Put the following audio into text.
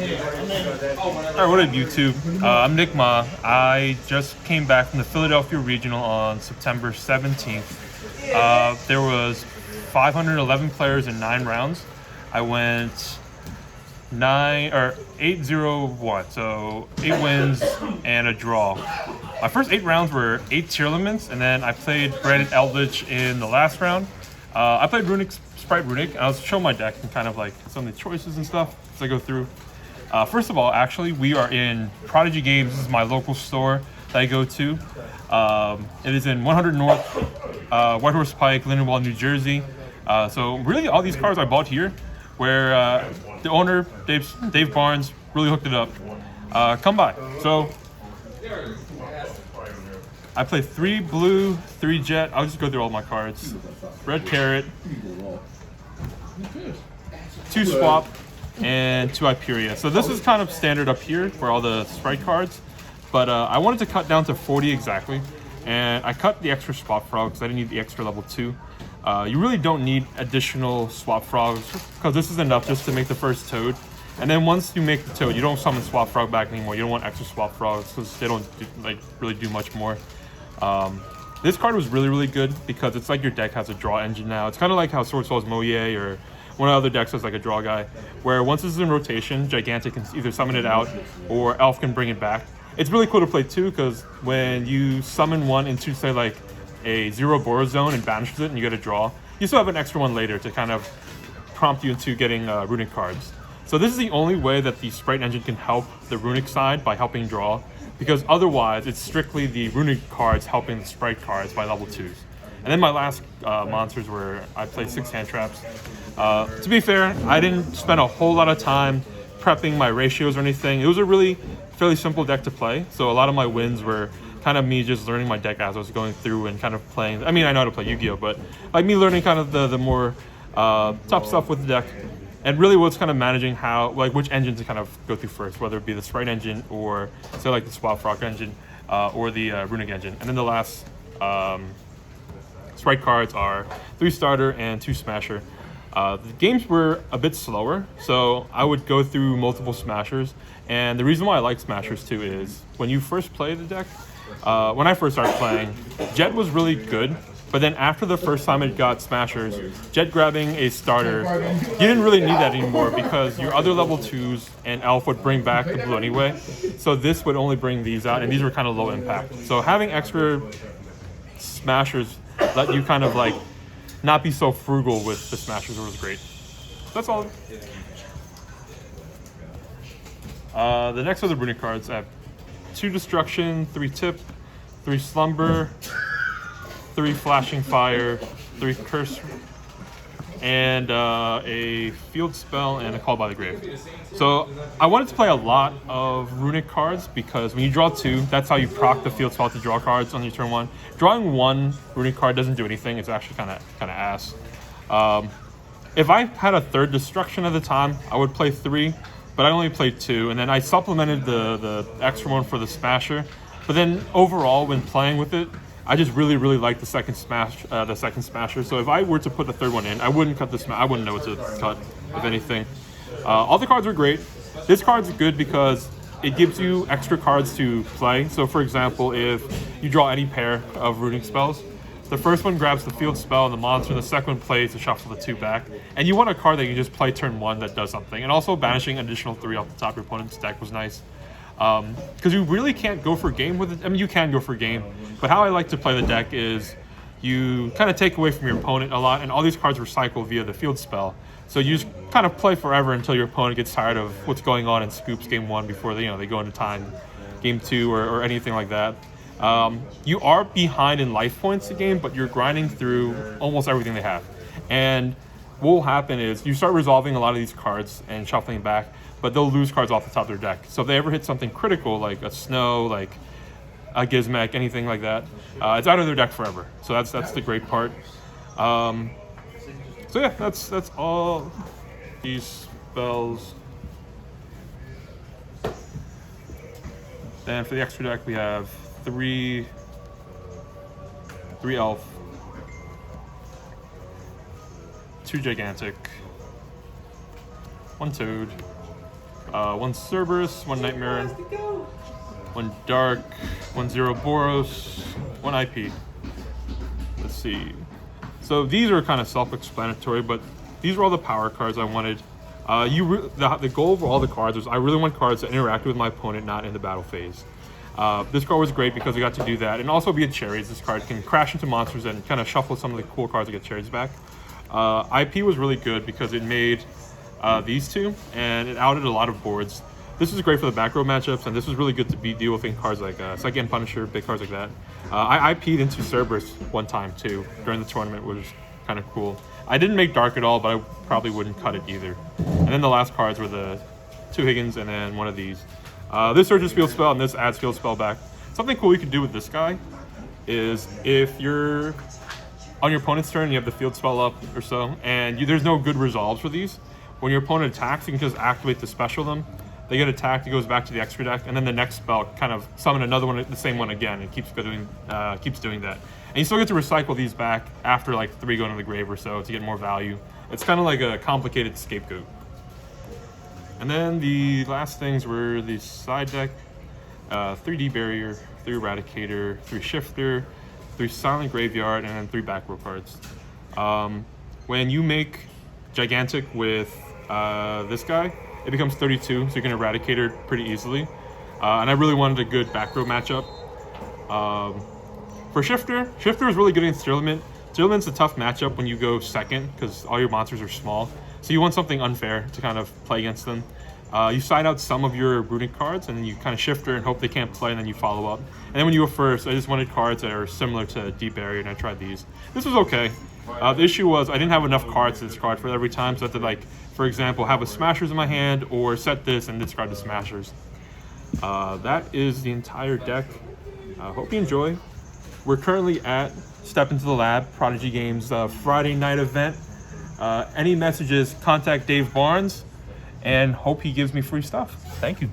Alright, what up YouTube? I'm Nick Ma. I just came back from the Philadelphia Regional on September 17th. There was 511 players in 9 rounds. I went 8-0-1, so 8 wins and a draw. My first 8 rounds were 8 tier limits, and then I played Branded Eldritch in the last round. I played RUNICK, Spright RUNICK, and I was showing my deck and kind of like some of the choices and stuff as I go through. First of all, actually, we are in Prodigy Games. This is my local store that I go to. It is in 100 North, White Horse Pike, Lindenwold, New Jersey. So really all these cards I bought here, where the owner, Dave Barnes, really hooked it up. Come by. So I play 3 blue, 3 jet. I'll just go through all my cards. Red carrot, 2 swap, and 2 Hyperia. So this is kind of standard up here for all the Spright cards, but I wanted to cut down to 40 exactly, and I cut the extra swap frog because I didn't need the extra level 2. You really don't need additional swap frogs because this is enough just to make the first toad. And then once you make the toad, you don't summon swap frog back anymore. You don't want extra swap frogs because they don't really do much more. This card was really good because it's like your deck has a draw engine now. It's kind of like how Sword Soul's Moye or one of the other decks has like a draw guy, where once this is in rotation, Gigantic can either summon it out or Elf can bring it back. It's really cool to play too because when you summon one into say like a 0 Boros zone and banishes it and you get a draw, you still have an extra one later to kind of prompt you into getting RUNICK cards. So this is the only way that the Spright engine can help the RUNICK side by helping draw, because otherwise it's strictly the RUNICK cards helping the Spright cards by level 2s. And then my last monsters were, I played 6 hand traps. To be fair, I didn't spend a whole lot of time prepping my ratios or anything. It was a really fairly simple deck to play, so a lot of my wins were kind of me just learning my deck as I was going through and kind of playing. I mean, I know how to play Yu-Gi-Oh, but like me learning kind of the more top stuff with the deck, and really was kind of managing how, like, which engine to kind of go through first, whether it be the Spright engine or say like the Swap Frog engine or the RUNICK engine. And then the last Spright cards are 3 starter and 2 smasher. The games were a bit slower, so I would go through multiple smashers. And the reason why I like smashers too is when you first play the deck, when I first started playing, Jet was really good, but then after the first time it got smashers, Jet grabbing a starter, you didn't really need that anymore because your other level 2s and Elf would bring back the blue anyway. So this would only bring these out, and these were kind of low impact. So having extra smashers let you kind of like not be so frugal with the smashers was great. That's all. The next are the RUNICK cards. I have 2 destruction, 3 tip, 3 slumber, 3 flashing fire, 3 curse, and a field spell and a call by the grave. So I wanted to play a lot of RUNICK cards because when you draw 2, that's how you proc the field spell to draw cards on your turn 1. Drawing 1 RUNICK card doesn't do anything. It's actually kind of ass. If I had a 3rd destruction at the time, I would play 3, but I only played 2, and then I supplemented the extra one for the smasher. But then overall, when playing with it, I just really like the second smasher. So if I were to put the 3rd one in, I wouldn't cut the I wouldn't know what to cut, if anything. All the cards were great. This card's good because it gives you extra cards to play. So for example, if you draw any pair of RUNICK spells, the first one grabs the field spell and the monster, the second one plays to shuffle the 2 back. And you want a card that you can just play turn 1 that does something. And also banishing an additional 3 off the top of your opponent's deck was nice. Because you really can't go for game with it. I mean, you can go for game, but how I like to play the deck is you kind of take away from your opponent a lot, and all these cards recycle via the field spell. So you just kind of play forever until your opponent gets tired of what's going on and scoops game 1 before they go into time game 2 or anything like that. You are behind in life points a game, but you're grinding through almost everything they have. And what will happen is you start resolving a lot of these cards and shuffling back, but they'll lose cards off the top of their deck. So if they ever hit something critical, like a Snow, like a Gizmek, anything like that, it's out of their deck forever. So that's the great part. So yeah, that's all these spells. Then for the extra deck, we have 3 Elf, 2 Gigantic, 1 Toad, 1 Cerberus, 1 Nightmare, 1 Dark, 1 Zero Boros, 1 IP. Let's see. So these are kind of self-explanatory, but these were all the power cards I wanted. The goal of all the cards was I really want cards that interact with my opponent, not in the battle phase. This card was great because we got to do that, and also via cherries. This card can crash into monsters and kind of shuffle some of the cool cards to get cherries back. IP was really good because it made these two, and it outed a lot of boards. This is great for the back row matchups, and this was really good to deal with in cards like Psychic Punisher, big cards like that. I IP'd into Cerberus one time too during the tournament, which was kind of cool. I didn't make Dark at all, but I probably wouldn't cut it either. And then the last cards were the 2 Higgins and then one of these. This searches field spell and this adds field spell back. Something cool you can do with this guy is if you're on your opponent's turn, you have the field spell up or so, and there's no good resolves for these. When your opponent attacks, you can just activate to special them. They get attacked, it goes back to the extra deck, and then the next spell kind of summon another one, the same one again, and keeps doing that. And you still get to recycle these back after like 3 go into the grave or so to get more value. It's kind of like a complicated scapegoat. And then the last things were the side deck, 3D Barrier, 3 Eradicator, 3 Shifter, 3 Silent Graveyard, and then 3 back row cards. When you make Gigantic with this guy, it becomes 32, so you can Eradicator pretty easily. And I really wanted a good back row matchup. For Shifter is really good against Stirlament. Stirlament's a tough matchup when you go second, because all your monsters are small. So you want something unfair to kind of play against them. You side out some of your RUNICK cards, and then you kind of Shifter and hope they can't play, and then you follow up. And then when you go first, I just wanted cards that are similar to Deep Barrier, and I tried these. This was okay. The issue was I didn't have enough cards to discard for every time, so I had to, like, for example, have a Smashers in my hand, or set this and discard the Smashers. That is the entire deck. Hope you enjoy. We're currently at Step Into the Lab, Prodigy Games Friday night event. Any messages, contact Dave Barnes, and hope he gives me free stuff. Thank you.